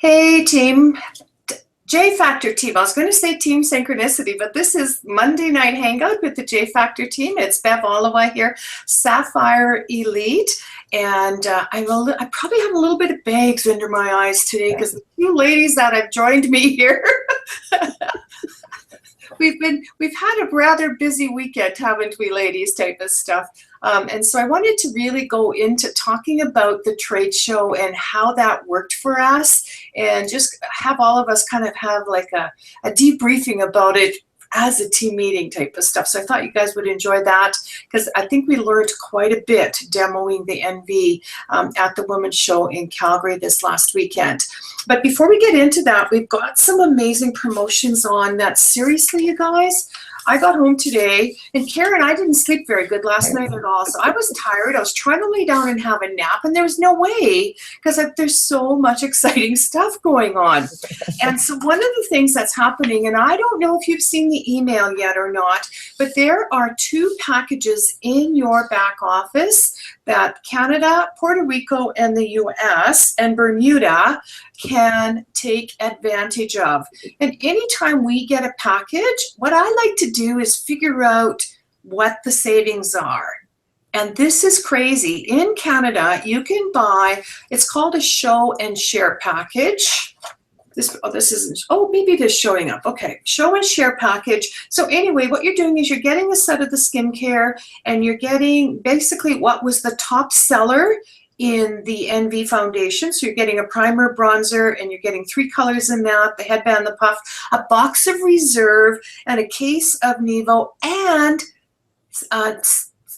Hey team, J Factor team. I was going to say Team Synchronicity, but this is Monday Night Hangout with the J Factor team. It's Bev Oliva here, Sapphire Elite, and I probably have a little bit of bags under my eyes today because the two ladies that have joined me here. We've had a rather busy weekend, haven't we, ladies, type of stuff. And so I wanted to really go into talking about the trade show and how that worked for us, and just have all of us kind of have like a debriefing about it as a team meeting type of stuff. So I thought you guys would enjoy that because I think we learned quite a bit demoing the NV at the Women's Show in Calgary this last weekend. But before we get into that, we've got some amazing promotions on that. Seriously, you guys, I got home today, and Karen, I didn't sleep very good last night at all. So I was tired. I was trying to lay down and have a nap, and there was no way because there's so much exciting stuff going on. And so one of the things that's happening, and I don't know if you've seen the email yet or not, but there are two packages in your back office that Canada, Puerto Rico, and the US and Bermuda can take advantage of. And anytime we get a package, what I like to do is figure out what the savings are. And this is crazy. In Canada, you can buy, it's called a show and share package. This isn't, oh, maybe it is showing up. Okay, show and share package. So anyway, what you're doing is you're getting a set of the skincare, and you're getting basically what was the top seller in the NV foundation. So you're getting a primer, bronzer, and you're getting 3 colors in that, the headband, the puff, a box of Reserve, and a case of Nevo, and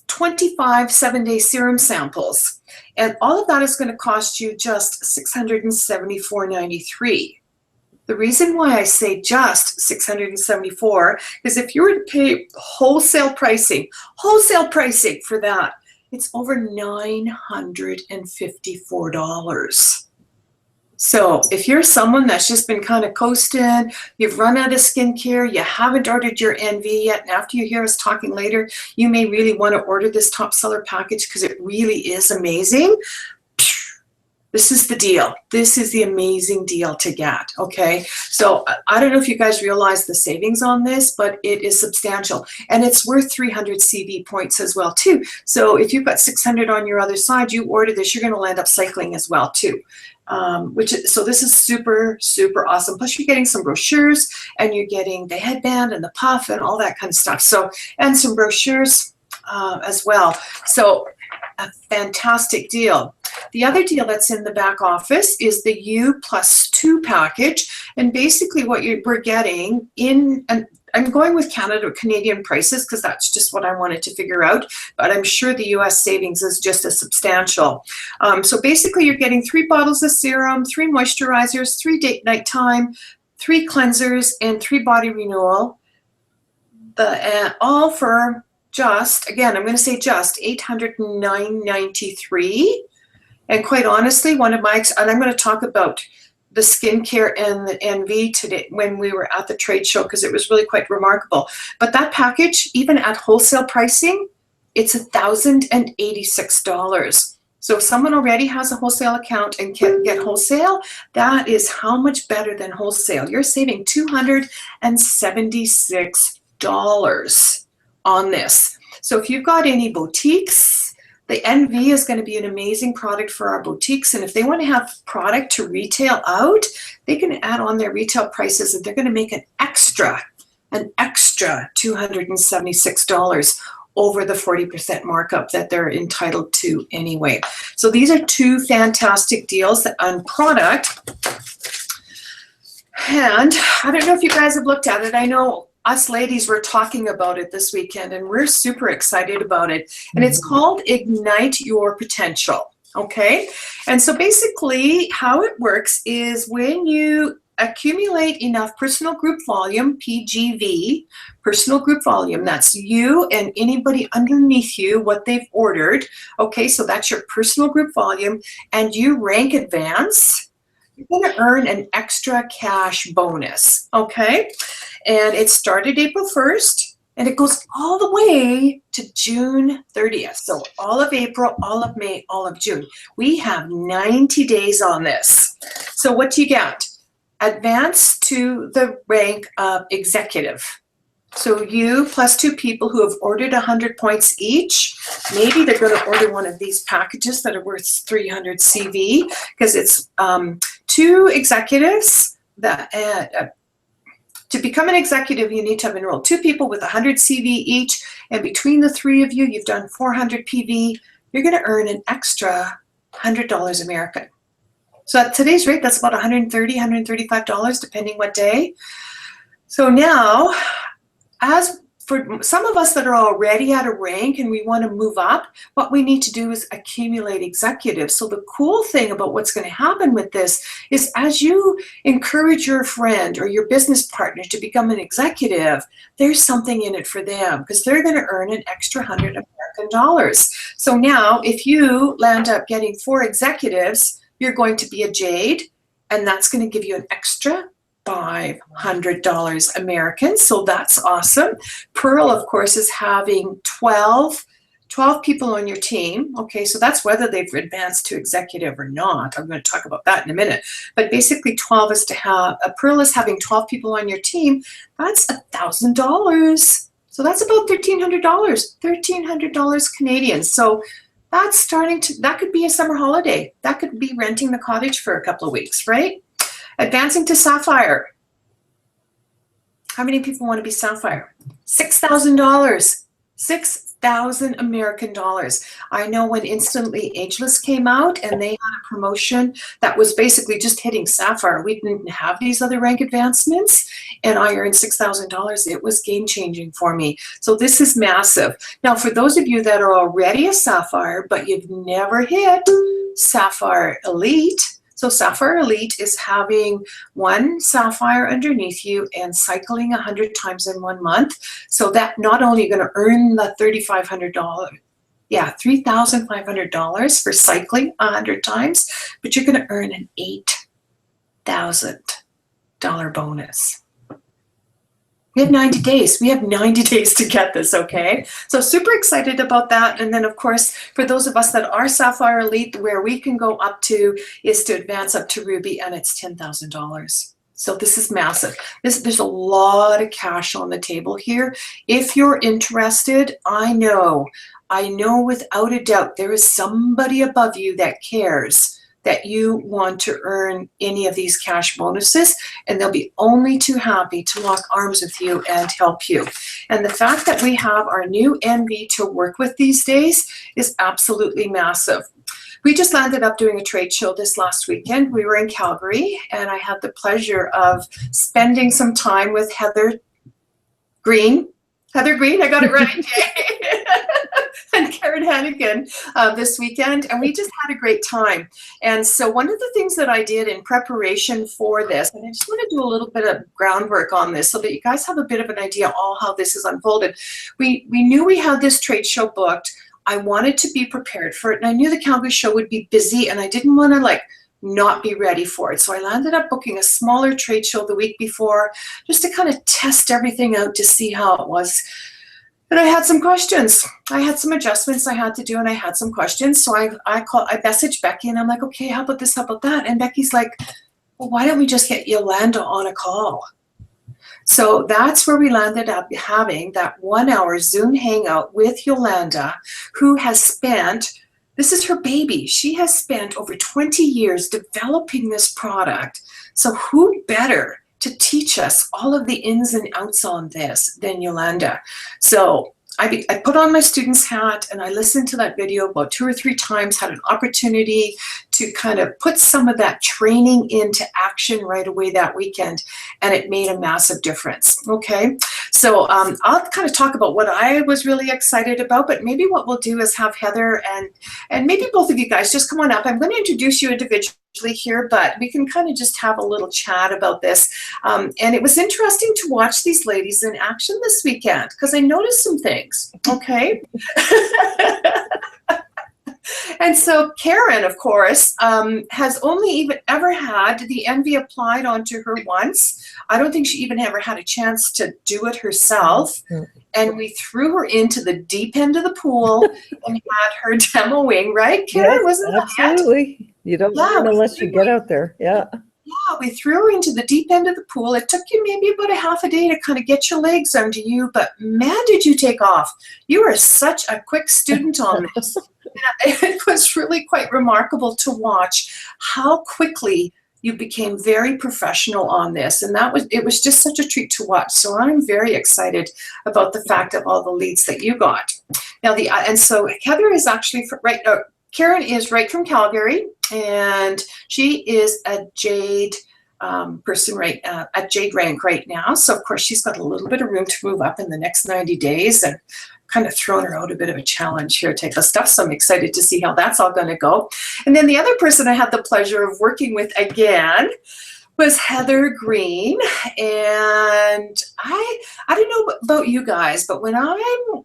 25 7-day serum samples. And all of that is going to cost you just $674.93. The reason why I say just $674 is if you were to pay wholesale pricing for that, it's over $954. So if you're someone that's just been kind of coasting, you've run out of skincare, you haven't ordered your NV yet, and after you hear us talking later, you may really want to order this top seller package because it really is amazing. This is the deal. This is the amazing deal to get, okay? So I don't know if you guys realize the savings on this, but it is substantial. And it's worth 300 CV points as well, too. So if you've got 600 on your other side, you order this, you're going to end up cycling as well, too. So this is super, super awesome. Plus you're getting some brochures, and you're getting the headband and the puff and all that kind of stuff. So, and some brochures as well. So a fantastic deal. The other deal that's in the back office is the U+2 package, and basically what we're getting in, and I'm going with Canadian prices because that's just what I wanted to figure out, but I'm sure the US savings is just as substantial. So basically you're getting 3 bottles of serum, 3 moisturizers, 3 date nighttime, 3 cleansers, and 3 body renewal, all for just, again, I'm going to say just $809.93. And quite honestly, one of my, and I'm going to talk about the skincare and the NV today when we were at the trade show because it was really quite remarkable. But that package, even at wholesale pricing, it's $1,086. So if someone already has a wholesale account and can get wholesale, that is how much better than wholesale. You're saving $276 on this. So if you've got any boutiques, the NV is going to be an amazing product for our boutiques, and if they want to have product to retail out, they can add on their retail prices, and they're going to make an extra $276 over the 40% markup that they're entitled to anyway. So these are 2 fantastic deals on product, and I don't know if you guys have looked at it. I know us ladies were talking about it this weekend, and we're super excited about it. And it's called Ignite Your Potential, okay? And so basically how it works is when you accumulate enough personal group volume, PGV, personal group volume, that's you and anybody underneath you, what they've ordered, okay? So that's your personal group volume, and you rank advance, you're going to earn an extra cash bonus, okay? And it started April 1st, and it goes all the way to June 30th. So all of April, all of May, all of June. We have 90 days on this. So what do you get? Advance to the rank of executive. So you plus 2 people who have ordered 100 points each, maybe they're going to order one of these packages that are worth 300 CV, because it's 2 executives that to become an executive, you need to have enrolled 2 people with 100 CV each, and between the 3 of you, you've done 400 PV. You're going to earn an extra $100 American. So at today's rate, that's about $130, $135, depending what day. So now, as for some of us that are already at a rank and we want to move up, what we need to do is accumulate executives. So the cool thing about what's going to happen with this is as you encourage your friend or your business partner to become an executive, there's something in it for them because they're going to earn an extra $100 American dollars. So now if you land up getting 4 executives, you're going to be a Jade, and that's going to give you an extra $500 American. So that's awesome. Pearl, of course, is having 12 people on your team. Okay, so that's whether they've advanced to executive or not. I'm going to talk about that in a minute. But basically 12 is to have, Pearl is having 12 people on your team. That's $1,000. So that's about $1,300, $1,300 Canadian. So that's starting to, that could be a summer holiday. That could be renting the cottage for a couple of weeks, right? Advancing to Sapphire. How many people want to be Sapphire? $6,000. 6,000 American dollars. I know when Instantly Ageless came out and they had a promotion that was basically just hitting Sapphire. We didn't have these other rank advancements and I earned $6,000. It was game changing for me. So this is massive. Now for those of you that are already a Sapphire but you've never hit Sapphire Elite, so Sapphire Elite is having 1 Sapphire underneath you and cycling 100 times in 1 month. So that not only you're going to earn the $3,500, yeah, $3,500 for cycling 100 times, but you're going to earn an $8,000 bonus. We have 90 days. We have 90 days to get this, okay? So super excited about that. And then, of course, for those of us that are Sapphire Elite, where we can go up to is to advance up to Ruby, and it's $10,000. So this is massive. There's a lot of cash on the table here. If you're interested, I know without a doubt there is somebody above you that cares that you want to earn any of these cash bonuses, and they'll be only too happy to lock arms with you and help you. And the fact that we have our new NV to work with these days is absolutely massive. We just landed up doing a trade show this last weekend. We were in Calgary, and I had the pleasure of spending some time with Heather Green. Heather Green, I got it right. And Karen Hannigan this weekend, and we just had a great time. And so one of the things that I did in preparation for this, and I just want to do a little bit of groundwork on this so that you guys have a bit of an idea all how this is unfolded. We knew we had this trade show booked. I wanted to be prepared for it, and I knew the Calgary show would be busy, and I didn't want to like not be ready for it. So I landed up booking a smaller trade show the week before just to kind of test everything out to see how it was. And I had some questions. I had some adjustments I had to do, and I had some questions. So I messaged Becky, and I'm like, okay, how about this, how about that? And Becky's like, well, why don't we just get Yolanda on a call? So that's where we landed up having that 1-hour Zoom hangout with Yolanda, who has spent, this is her baby. She has spent over 20 years developing this product. So who better to teach us all of the ins and outs on this than Yolanda? So I put on my student's hat and I listened to that video about 2 or 3 times, had an opportunity to kind of put some of that training into action right away that weekend, and it made a massive difference. Okay, so I'll kind of talk about what I was really excited about, but maybe what we'll do is have Heather and maybe both of you guys just come on up. I'm going to introduce you individually here, but we can kind of just have a little chat about this. And it was interesting to watch these ladies in action this weekend because I noticed some things. Okay. And so Karen, of course, has only even ever had the envy applied onto her once. I don't think she even ever had a chance to do it herself. And we threw her into the deep end of the pool and had her demoing, right, Karen? Yes, wasn't that absolutely. You don't learn unless you get out there. Yeah. Yeah, we threw her into the deep end of the pool. It took you maybe about a half a day to kind of get your legs under you, but man, did you take off. You are such a quick student on this. It was really quite remarkable to watch how quickly you became very professional on this. And it was just such a treat to watch. So I'm very excited about the fact of all the leads that you got. Now, and so Heather is actually Karen is right from Calgary, and she is a Jade person at Jade rank right now. So of course she's got a little bit of room to move up in the next 90 days, and kind of thrown her out a bit of a challenge here type of stuff. So I'm excited to see how that's all going to go. And then the other person I had the pleasure of working with again was Heather Green. And I don't know about you guys, but when I'm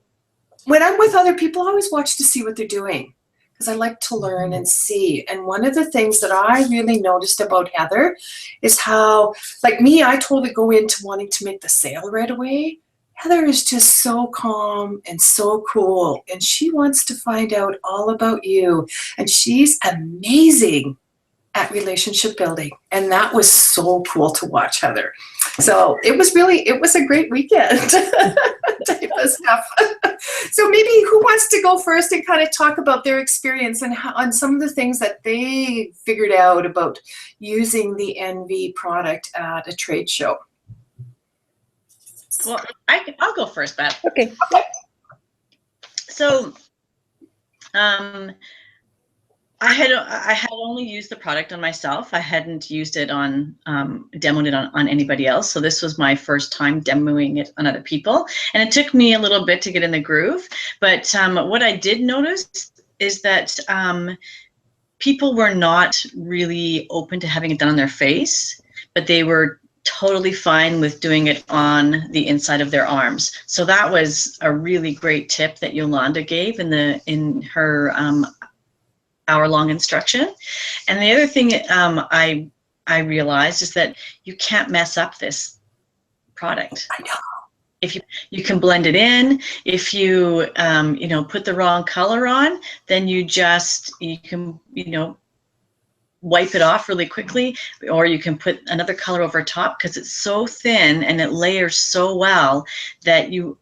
with other people, I always watch to see what they're doing, because I like to learn and see. And one of the things that I really noticed about Heather is how, like me, I totally go into wanting to make the sale right away. Heather is just so calm and so cool, and she wants to find out all about you. And she's amazing at relationship building. And that was so cool to watch, Heather. So it was a great weekend type of stuff. So maybe who wants to go first and kind of talk about their experience and on some of the things that they figured out about using the NV product at a trade show? Well, I'll go first, Beth. Okay. So, I had only used the product on myself. I hadn't used it demoed it on anybody else. So this was my first time demoing it on other people, and it took me a little bit to get in the groove. But what I did notice is that people were not really open to having it done on their face, but they were totally fine with doing it on the inside of their arms. So that was a really great tip that Yolanda gave in her hour-long instruction. And the other thing I realized is that you can't mess up this product. I know. If you can blend it in, if you put the wrong color on, then you can wipe it off really quickly, or you can put another color over top, because it's so thin and it layers so well that you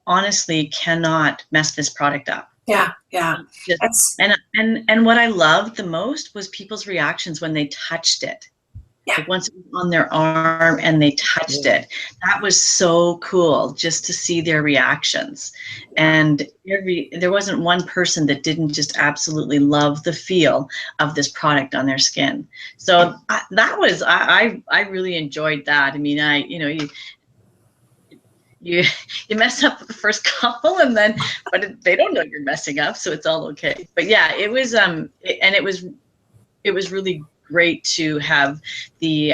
honestly cannot mess this product up. Yeah. And what I loved the most was people's reactions when they touched it. Yeah. Like once it was on their arm and they touched it, that was so cool just to see their reactions. And there wasn't one person that didn't just absolutely love the feel of this product on their skin. So I really enjoyed that. I mean, you mess up the first couple, but they don't know you're messing up, so it's all okay. But yeah, it was really great to have the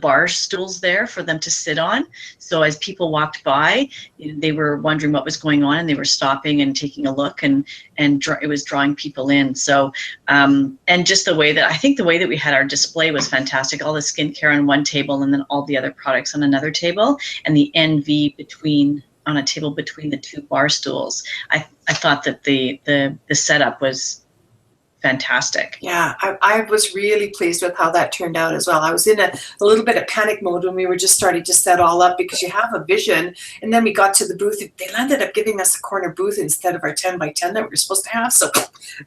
bar stools there for them to sit on. So as people walked by, they were wondering what was going on, and they were stopping and taking a look, and it was drawing people in. So and just the way that we had our display was fantastic. All the skincare on one table, and then all the other products on another table, and the NV on a table between the two bar stools. I thought that the setup was fantastic. Yeah, I was really pleased with how that turned out as well. I was in a little bit of panic mode when we were just starting to set all up, because you have a vision, and then we got to the booth. They ended up giving us a corner booth instead of our 10 by 10 that we were supposed to have. So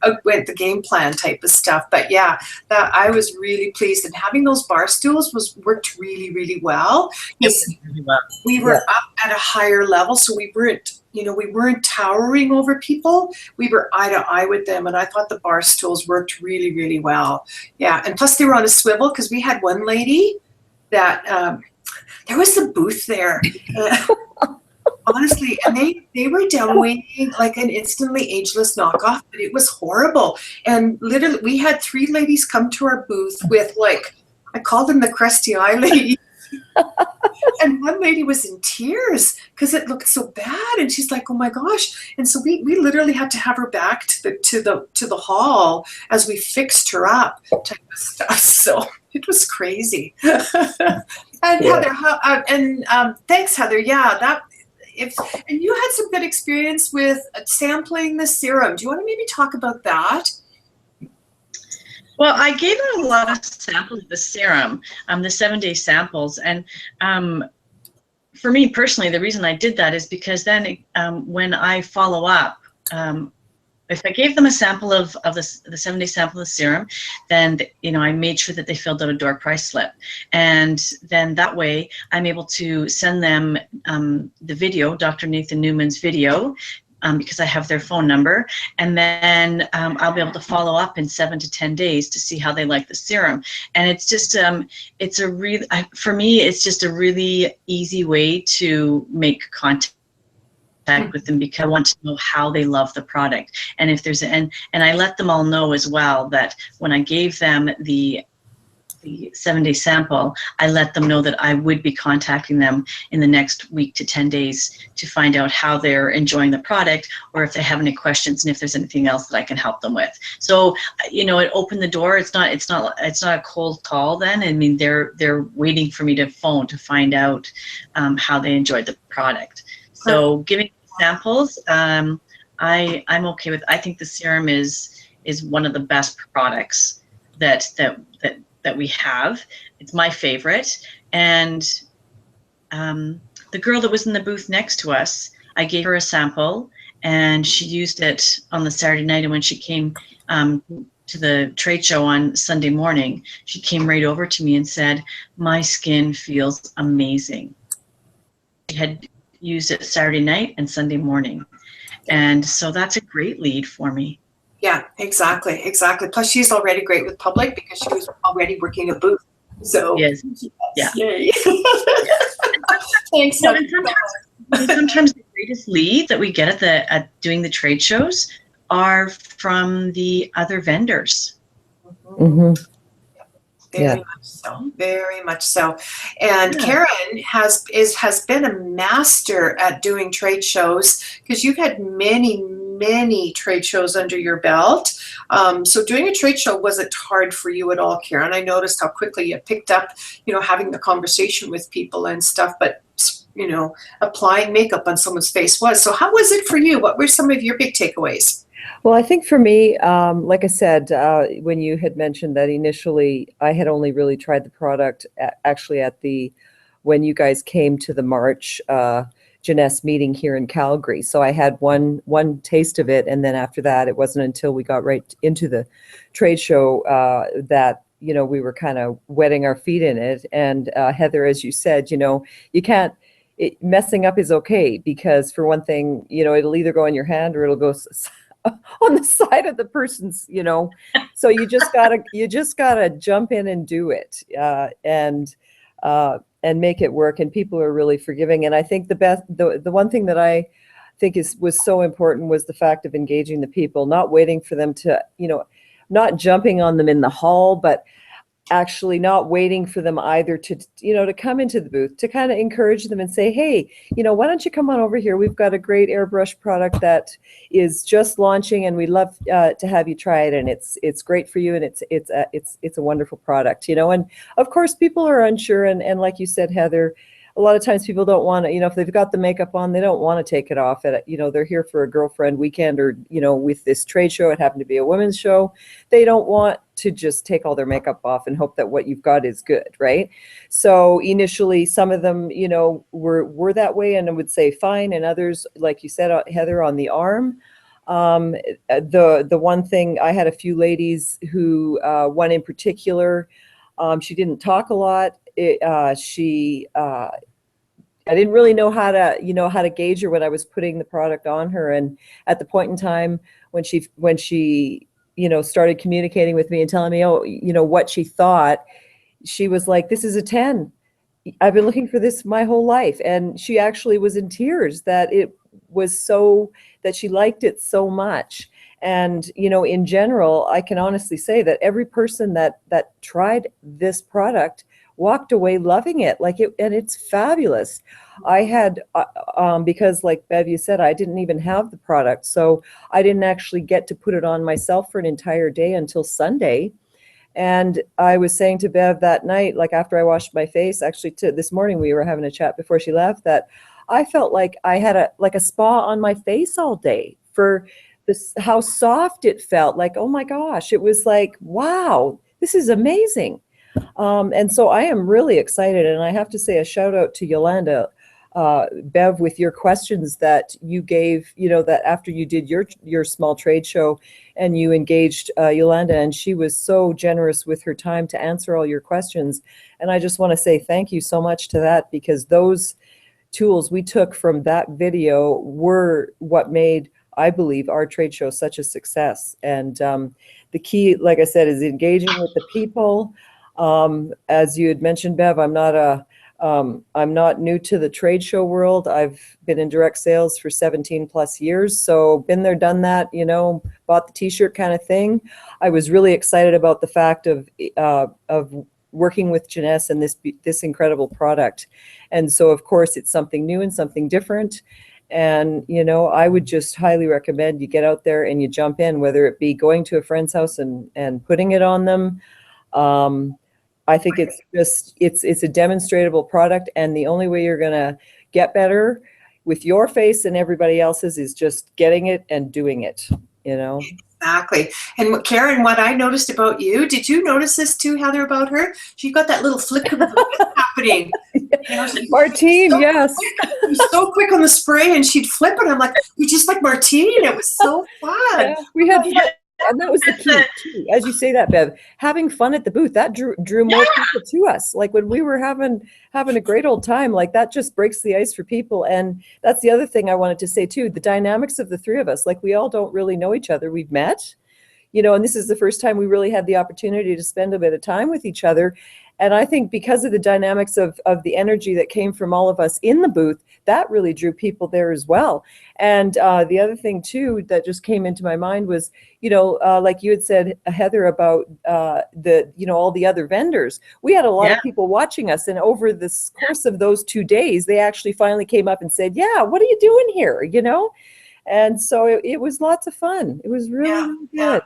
out went the game plan type of stuff. But yeah, I was really pleased, and having those bar stools worked really, really well. We were up at a higher level, so we weren't towering over people. We were eye to eye with them, and I thought the bar stools worked really, really well. Yeah, and plus they were on a swivel, because we had one lady that there was a booth there, honestly, and they were demoing like an instantly ageless knockoff, but it was horrible. And literally, we had 3 ladies come to our booth with, like, I called them the crusty eye lady. And one lady was in tears because it looked so bad, and she's like, "Oh my gosh!" And so we literally had to have her back to the hall as we fixed her up, type of stuff. So it was crazy. And Heather, thanks, Heather. Yeah, and you had some good experience with sampling the serum. Do you want to maybe talk about that? Well, I gave them a lot of samples of the serum, the 7-day samples, and for me personally, the reason I did that is because then when I follow up, if I gave them a sample of the 7-day sample of the serum, then I made sure that they filled out a door price slip, and then that way I'm able to send them the video, Dr. Nathan Newman's video, because I have their phone number, and then I'll be able to follow up in 7 to 10 days to see how they like the serum. And it's just it's a really, for me, it's just a really easy way to make contact with them, because I want to know how they love the product. And if there's and I let them all know as well that when I gave them the 7-day sample, I let them know that I would be contacting them in the next week to 10 days to find out how they're enjoying the product, or if they have any questions, and if there's anything else that I can help them with. So it opened the door. It's not a cold call then. I mean, they're waiting for me to phone to find out how they enjoyed the product. So giving samples, I'm okay with. I think the serum is one of the best products that we have. It's my favorite. And the girl that was in the booth next to us, I gave her a sample, and she used it on the Saturday night. And when she came to the trade show on Sunday morning, she came right over to me and said, "My skin feels amazing." She had used it Saturday night and Sunday morning. And so that's a great lead for me. Yeah, exactly. Plus, she's already great with public because she was already working a booth. So, yes. Yeah. Yay. Thanks. Sometimes the greatest leads that we get at doing the trade shows are from the other vendors. Mm-hmm. Very much so. And Karen has been a master at doing trade shows, because you've had many trade shows under your belt. So doing a trade show wasn't hard for you at all, Karen. I noticed how quickly you picked up, having the conversation with people and stuff, but applying makeup on someone's face was. So how was it for you? What were some of your big takeaways? Well, I think for me, like I said, when you had mentioned that initially, I had only really tried the product actually when you guys came to the March Jeunesse meeting here in Calgary. So I had one taste of it, and then after that, it wasn't until we got right into the trade show that we were kind of wetting our feet in it. And Heather, as you said, you can't. Messing up is okay, because for one thing, it'll either go on your hand or it'll go on the side of the person's, so you just gotta jump in and do it, and make it work. And people are really forgiving. And I think the one thing that I think was so important was the fact of engaging the people, not waiting for them to, not jumping on them in the hall, but actually not waiting for them either to come into the booth, to kind of encourage them and say, hey, why don't you come on over here? We've got a great airbrush product that is just launching, and we'd love to have you try it. And it's great for you, and it's a wonderful product, and of course people are unsure. And like you said, Heather, a lot of times people don't want to, if they've got the makeup on, they don't want to take it off. They're here for a girlfriend weekend, or, with this trade show, it happened to be a women's show. They don't want to just take all their makeup off and hope that what you've got is good, right? So initially, some of them, were that way and would say fine, and others, like you said, Heather, on the arm. The one thing, I had a few ladies who, one in particular, she didn't talk a lot. I didn't really know how to gauge her when I was putting the product on her. And at the point in time when she started communicating with me and telling me, what she thought, she was like, "This is a 10. I've been looking for this my whole life." And she actually was in tears that she liked it so much. And, in general, I can honestly say that every person that tried this product walked away loving it, and it's fabulous. I had, because like Bev, you said, I didn't even have the product, so I didn't actually get to put it on myself for an entire day until Sunday. And I was saying to Bev that night, like after I washed my face, actually this morning we were having a chat before she left, that I felt like I had a spa on my face all day for this, how soft it felt. Like, oh my gosh, it was like, wow, this is amazing. And so I am really excited. And I have to say a shout out to Yolanda, Bev, with your questions that you gave, that after you did your small trade show and you engaged Yolanda, and she was so generous with her time to answer all your questions. And I just want to say thank you so much to that, because those tools we took from that video were what made, I believe, our trade show such a success. And the key, like I said, is engaging with the people. As you had mentioned, Bev, I'm not new to the trade show world. I've been in direct sales for 17 plus years. So been there, done that, bought the t-shirt kind of thing. I was really excited about the fact of working with Janess and this incredible product. And so of course it's something new and something different. And, I would just highly recommend you get out there and you jump in, whether it be going to a friend's house and putting it on them. I think it's a demonstratable product, and the only way you're going to get better with your face and everybody else's is just getting it and doing it, Exactly. And Karen, what I noticed about you, did you notice this too, Heather, about her? She got that little flicker of the wrist happening. Martine, so yes. She's so quick on the spray, and she'd flip it. I'm like, you're just like Martine. It was so fun. Yeah, we had fun. And that was the key, too. As you say that, Bev, having fun at the booth, that drew more people to us. Like when we were having a great old time, like that just breaks the ice for people. And that's the other thing I wanted to say, too, the dynamics of the three of us. Like we all don't really know each other. We've met, and this is the first time we really had the opportunity to spend a bit of time with each other. And I think because of the dynamics of the energy that came from all of us in the booth, that really drew people there as well. And the other thing, too, that just came into my mind was, like you had said, Heather, about all the other vendors. We had a lot of people watching us. And over the course of those 2 days, they actually finally came up and said, yeah, what are you doing here? And so it was lots of fun. It was really good. Yeah.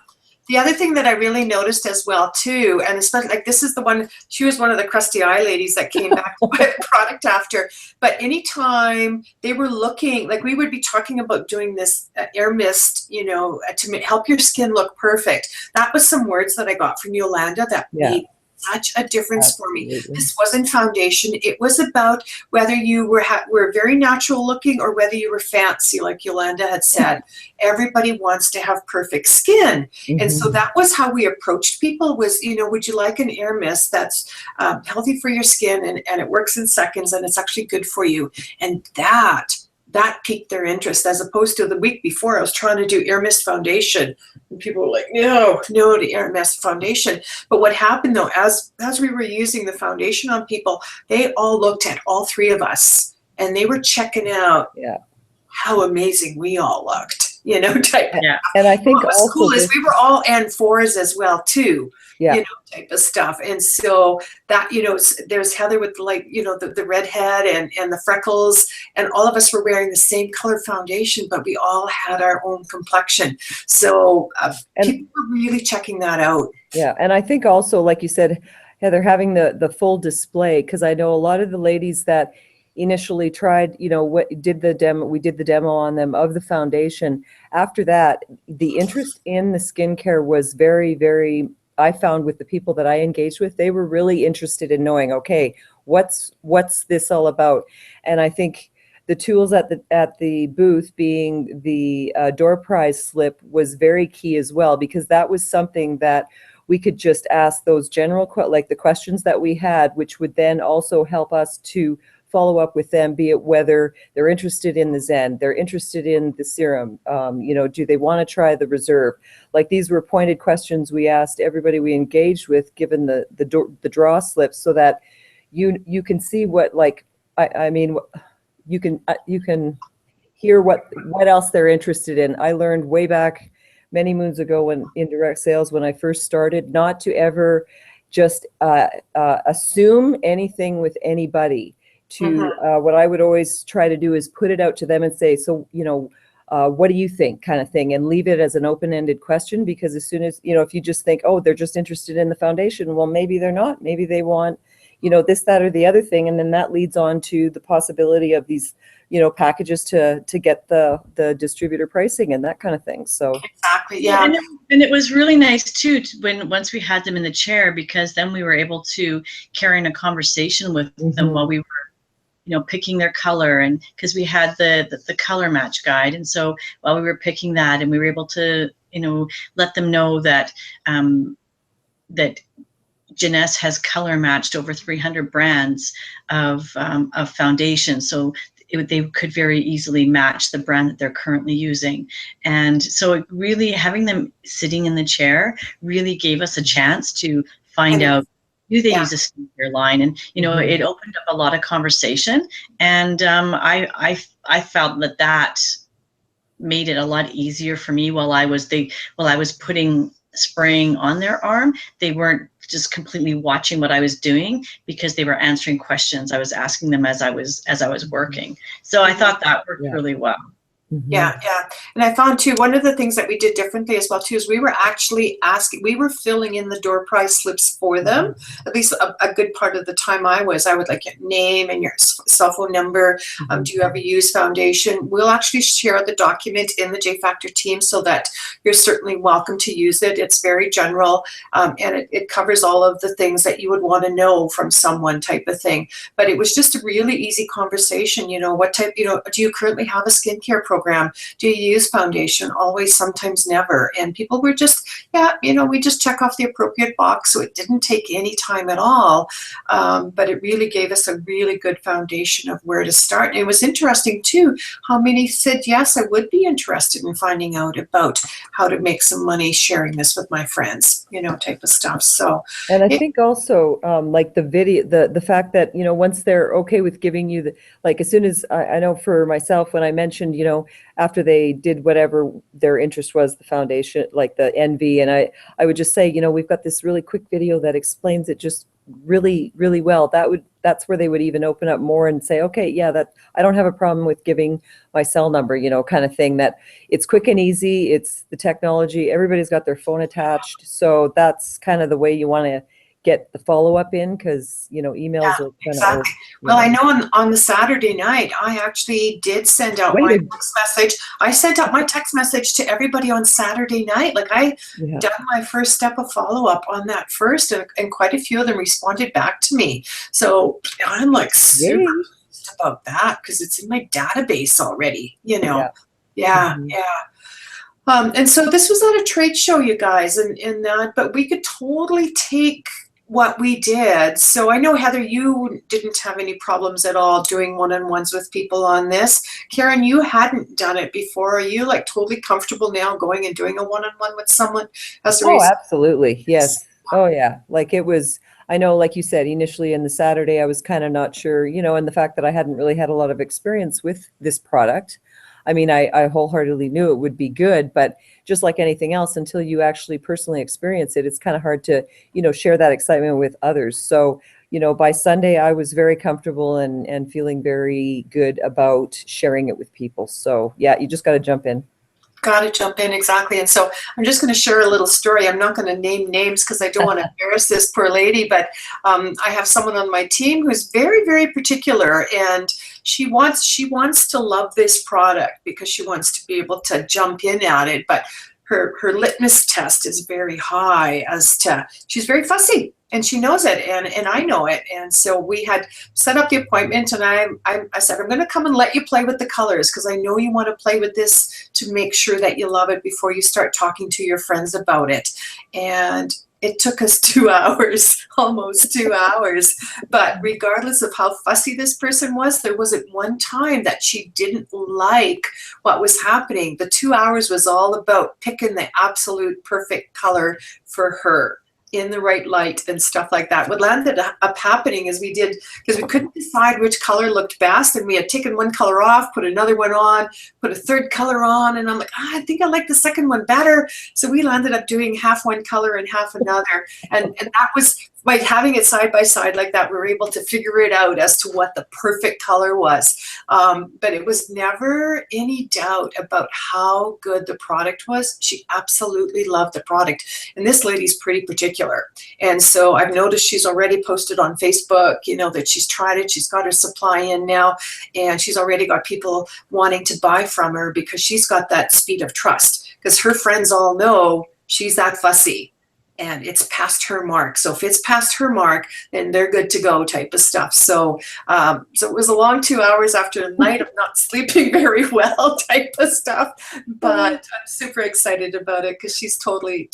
The other thing that I really noticed as well too, and especially like this is the one, she was one of the crusty eye ladies that came back to buy the product after, but anytime they were looking, like we would be talking about doing this air mist, to help your skin look perfect. That was some words that I got from Yolanda that made such a difference for me. This wasn't foundation. It was about whether you were very natural looking or whether you were fancy, like Yolanda had said. Everybody wants to have perfect skin. And so that was how we approached people was, would you like an air mist that's healthy for your skin and it works in seconds and it's actually good for you. And that piqued their interest, as opposed to the week before I was trying to do air mist foundation and people were like, no to air mist foundation. But what happened though, as we were using the foundation on people, they all looked at all three of us and they were checking out how amazing we all looked, type. Yeah. And I think what was cool is we were all N4s as well too. Type of stuff. And so that, there's Heather with the red head and the freckles, and all of us were wearing the same color foundation, but we all had our own complexion. So people were really checking that out. Yeah. And I think also, like you said, Heather, having the full display, because I know a lot of the ladies that initially tried, we did the demo on them of the foundation. After that, the interest in the skincare was very, very, I found with the people that I engaged with, they were really interested in knowing, okay, what's this all about? And I think the tools at the booth, being the door prize slip, was very key as well, because that was something that we could just ask those general, like the questions that we had, which would then also help us to follow up with them, be it whether they're interested in the Zen, they're interested in the serum, do they want to try the reserve? Like, these were pointed questions we asked everybody we engaged with, given the draw slips, so that you can see what, like, I mean, you can hear what else they're interested in. I learned way back many moons ago when in direct sales, when I first started, not to ever just assume anything with anybody. What I would always try to do is put it out to them and say, so, what do you think, kind of thing, and leave it as an open-ended question, because as soon as, if you just think, oh, they're just interested in the foundation, well, maybe they're not. Maybe they want, this, that, or the other thing. And then that leads on to the possibility of these, packages to get the distributor pricing and that kind of thing. So exactly, yeah. And it was really nice too once we had them in the chair, because then we were able to carry on a conversation with them while we were picking their color, and because we had the color match guide, and so while we were picking that, and we were able to let them know that that Jeunesse has color matched over 300 brands of foundation, so they could very easily match the brand that they're currently using. And so it really, having them sitting in the chair really gave us a chance to find out, do they use a skincare line? And it opened up a lot of conversation, and I felt that made it a lot easier for me while I was putting spraying on their arm. They weren't just completely watching what I was doing, because they were answering questions I was asking them as I was working. So I thought that worked really well. Yeah, yeah. And I found too, one of the things that we did differently as well too, is we were actually we were filling in the door prize slips for them. At least a good part of the time I would like your name and your cell phone number. Do you ever use foundation? We'll actually share the document in the J Factor team so that you're certainly welcome to use it. It's very general, and it covers all of the things that you would want to know from someone, type of thing. But it was just a really easy conversation. What type, do you currently have a skincare program? Do you use foundation? Always, sometimes, never. And people were just, we just check off the appropriate box. So it didn't take any time at all. But it really gave us a really good foundation of where to start. And it was interesting too, how many said, yes, I would be interested in finding out about how to make some money sharing this with my friends, type of stuff. So, and I think also like the video, the fact that, once they're okay with giving you as soon as I know for myself, when I mentioned, after they did whatever their interest was, the foundation, like the NV, and I would just say, we've got this really quick video that explains it just really, really well. That's where they would even open up more and say, okay, yeah, that I don't have a problem with giving my cell number, kind of thing. That it's quick and easy. It's the technology. Everybody's got their phone attached. So that's kind of the way you want to get the follow-up in, because emails are kind exactly. of well, I know on the Saturday night I actually did send out my text message. I sent out my text message to everybody on Saturday night. Like I done my first step of follow-up on that first, and quite a few of them responded back to me. So I'm like super pleased about that, because it's in my database already, yeah. And so this was at a trade show, you guys, but we could totally take what we did. So I know, Heather, you didn't have any problems at all doing one-on-ones with people on this. Karen, you hadn't done it before. Are you totally comfortable now going and doing a one-on-one with someone? Absolutely. Yes. Oh yeah. It was, I know, like you said, initially in the Saturday, I was kind of not sure, and the fact that I hadn't really had a lot of experience with this product. I mean, I wholeheartedly knew it would be good, but just like anything else, until you actually personally experience it, it's kind of hard to, share that excitement with others. So, by Sunday, I was very comfortable and feeling very good about sharing it with people. So yeah, you just got to jump in. Got to jump in, exactly. And so I'm just going to share a little story. I'm not going to name names because I don't want to embarrass this poor lady, but I have someone on my team who's very, very particular, and she wants to love this product because she wants to be able to jump in at it. But her litmus test is very high as to, she's very fussy. And she knows it, and I know it. And so we had set up the appointment, and I said, I'm going to come and let you play with the colors, because I know you want to play with this to make sure that you love it before you start talking to your friends about it. And it took us 2 hours, almost 2 hours. But regardless of how fussy this person was, there wasn't one time that she didn't like what was happening. The 2 hours was all about picking the absolute perfect color for her, in the right light and stuff like that. What landed up happening is because we couldn't decide which color looked best, and we had taken one color off, put another one on, put a third color on, and I'm like, I think I like the second one better. So we landed up doing half one color and half another, and that was by having it side by side like that, we were able to figure it out as to what the perfect color was. But it was never any doubt about how good the product was. She absolutely loved the product. And this lady's pretty particular. And so I've noticed she's already posted on Facebook, you know, that she's tried it. She's got her supply in now, and she's already got people wanting to buy from her because she's got that speed of trust, because her friends all know she's that fussy. And it's past her mark. So if it's past her mark, then they're good to go type of stuff. So so it was a long 2 hours after a night of not sleeping very well type of stuff. But I'm super excited about it because she's totally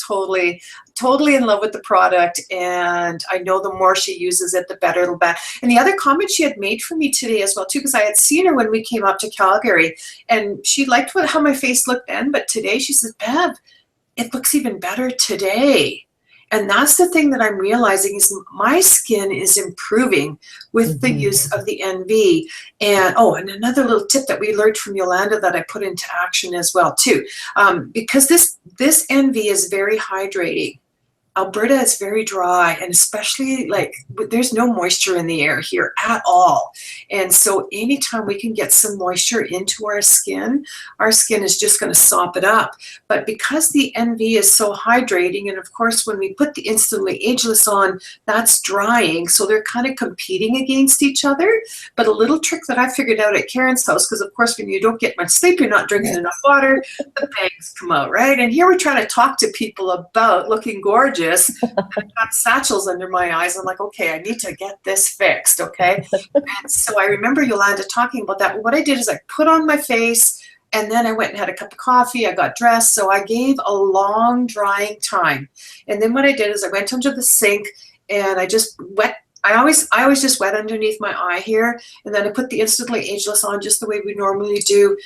in love with the product. And I know the more she uses it, the better it'll be. And the other comment she had made for me today as well, too, because I had seen her when we came up to Calgary, and she liked how my face looked then. But today she says, Bev, it looks even better today. And that's the thing that I'm realizing is my skin is improving with the use of the NV. And and another little tip that we learned from Yolanda that I put into action as well too, because this NV is very hydrating. Alberta is very dry, and especially like there's no moisture in the air here at all. And so anytime we can get some moisture into our skin is just going to sop it up. But because the NV is so hydrating, and of course when we put the Instantly Ageless on, that's drying, so they're kind of competing against each other. But a little trick that I figured out at Karen's house, because of course when you don't get much sleep, you're not drinking enough water, the bangs come out, right? And here we're trying to talk to people about looking gorgeous. I've got satchels under my eyes. I'm like, okay, I need to get this fixed, okay? And so I remember Yolanda talking about that. What I did is I put on my face, and then I went and had a cup of coffee. I got dressed. So I gave a long drying time. And then what I did is I went under the sink, and I just wet. I always just wet underneath my eye here. And then I put the Instantly Ageless on just the way we normally do.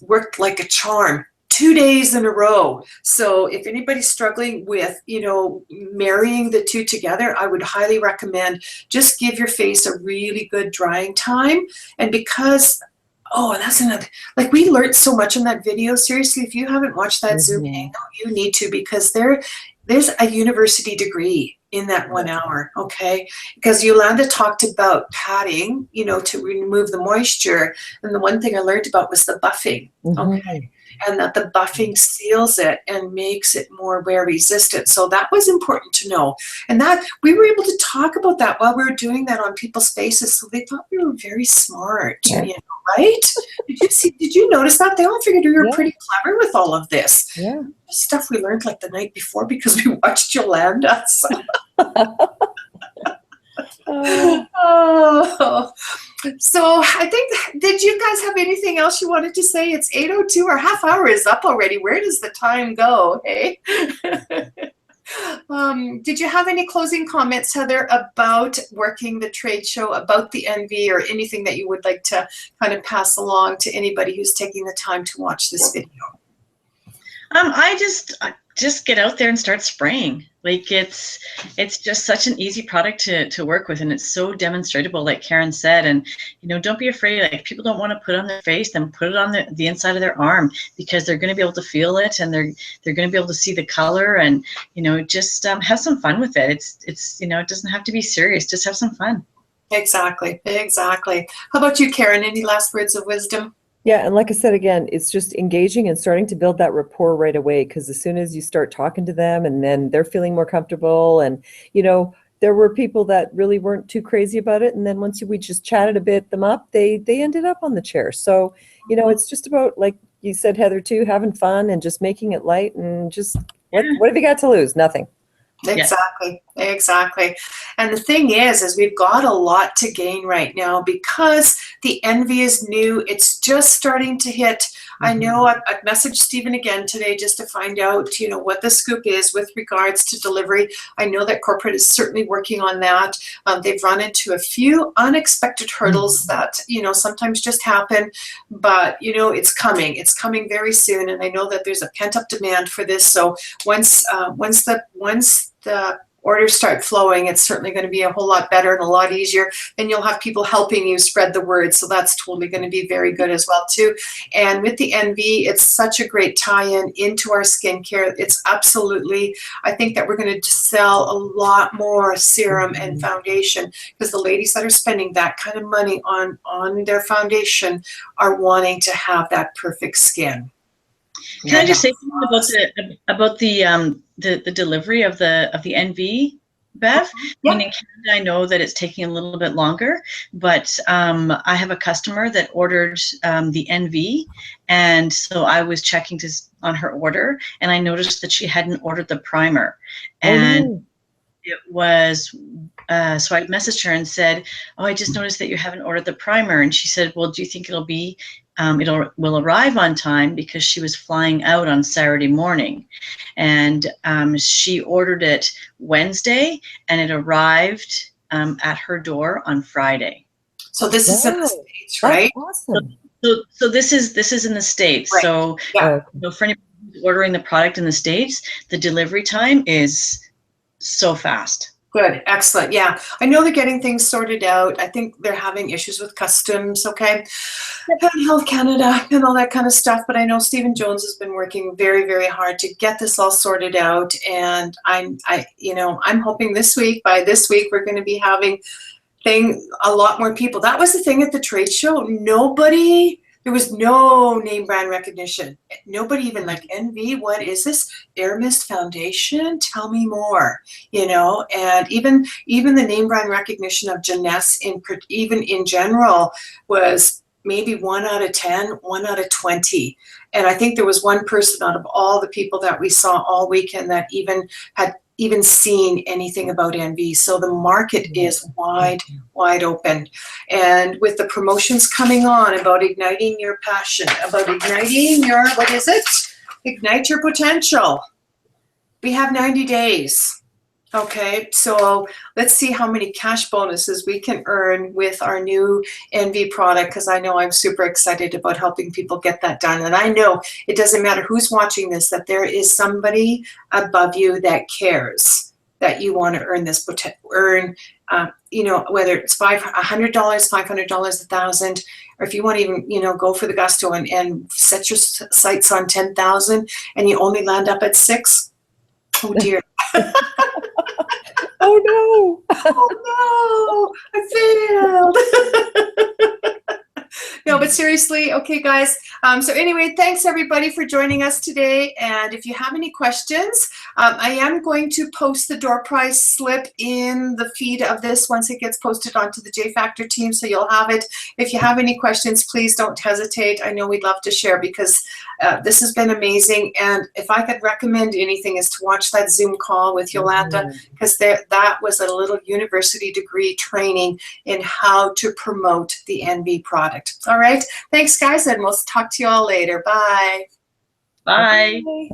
Worked like a charm. 2 days in a row. So if anybody's struggling with, you know, marrying the two together, I would highly recommend just give your face a really good drying time. And because, that's another, like we learned so much in that video. Seriously, if you haven't watched that Zoom hangout, you need to, because there's a university degree in that 1 hour, okay? Because Yolanda talked about patting, you know, to remove the moisture. And the one thing I learned about was the buffing, okay? And that the buffing seals it and makes it more wear resistant. So that was important to know. And that we were able to talk about that while we were doing that on people's faces. So they thought we were very smart, you know, right? Did you notice that? They all figured we were pretty clever with all of this. Yeah. Stuff we learned like the night before because we watched Yolanda. So. So I think, did you guys have anything else you wanted to say? It's 8:02, our half hour is up already. Where does the time go, hey? Did you have any closing comments, Heather, about working the trade show, about the NV, or anything that you would like to kind of pass along to anybody who's taking the time to watch this video? I just get out there and start spraying. Like it's just such an easy product to work with, and it's so demonstratable, like Karen said. And you know, don't be afraid. Like if people don't want to put it on their face, then put it on the inside of their arm, because they're going to be able to feel it, and they're going to be able to see the color, and you know, just have some fun with it. It's you know, it doesn't have to be serious. Just have some fun. Exactly. How about you, Karen? Any last words of wisdom? Yeah, and like I said, again, it's just engaging and starting to build that rapport right away, because as soon as you start talking to them and then they're feeling more comfortable, and, you know, there were people that really weren't too crazy about it, and then once we just chatted a bit them up, they ended up on the chair. So, you know, it's just about, like you said, Heather, too, having fun and just making it light, and just, what have you got to lose? Nothing. Exactly. And the thing is we've got a lot to gain right now because the NV is new. It's just starting to hit. I know I've messaged Stephen again today just to find out, you know, what the scoop is with regards to delivery. I know that corporate is certainly working on that. They've run into a few unexpected hurdles that, you know, sometimes just happen, but, you know, it's coming. It's coming very soon. And I know that there's a pent up demand for this. So once the orders start flowing, it's certainly going to be a whole lot better and a lot easier. And you'll have people helping you spread the word. So that's totally going to be very good as well too. And with the NV, it's such a great tie-in into our skincare. It's absolutely, I think that we're going to sell a lot more serum and foundation, because the ladies that are spending that kind of money on their foundation are wanting to have that perfect skin. Can I just say something about the delivery of the NV, Bev? Yeah. I mean, in Canada, I know that it's taking a little bit longer, but I have a customer that ordered the NV, and so I was checking on her order, and I noticed that she hadn't ordered the primer, and it was so I messaged her and said, "Oh, I just noticed that you haven't ordered the primer," and she said, "Well, do you think it'll will arrive on time?" Because she was flying out on Saturday morning, and she ordered it Wednesday, and it arrived at her door on Friday. So this is in the States, right? That's awesome. So this is in the States. Right. So, Yeah. For anybody who's ordering the product in the States, the delivery time is so fast. Good, excellent. Yeah, I know they're getting things sorted out. I think they're having issues with customs, okay, and Health Canada and all that kind of stuff. But I know Stephen Jones has been working very, very hard to get this all sorted out. And I'm hoping by this week we're going to be having a lot more people. That was the thing at the trade show. There was no name brand recognition. Nobody even like, NV, what is this? Air Mist Foundation? Tell me more, and even the name brand recognition of Jeunesse even in general was maybe 1 out of 10, 1 out of 20. And I think there was one person out of all the people that we saw all weekend that had seen anything about NV. So the market is wide open. And with the promotions coming on about igniting your passion, about igniting your, ignite your potential. We have 90 days. Okay, so let's see how many cash bonuses we can earn with our new NV product, because I know I'm super excited about helping people get that done. And I know it doesn't matter who's watching this, that there is somebody above you that cares that you want to earn this, whether it's $100, $500, $1,000, or if you want to even, go for the gusto and set your sights on 10,000 and you only land up at 6. Oh dear. Oh no! Oh no! I failed. No, but seriously, okay, guys. So anyway, thanks everybody for joining us today. And if you have any questions, I am going to post the door prize slip in the feed of this once it gets posted onto the J Factor team, so you'll have it. If you have any questions, please don't hesitate. I know we'd love to share, because this has been amazing. And if I could recommend anything, is to watch that Zoom call with Yolanda, because that was a little university degree training in how to promote the NV product. All right. Thanks, guys, and we'll talk to you all later. Bye. Bye. Bye.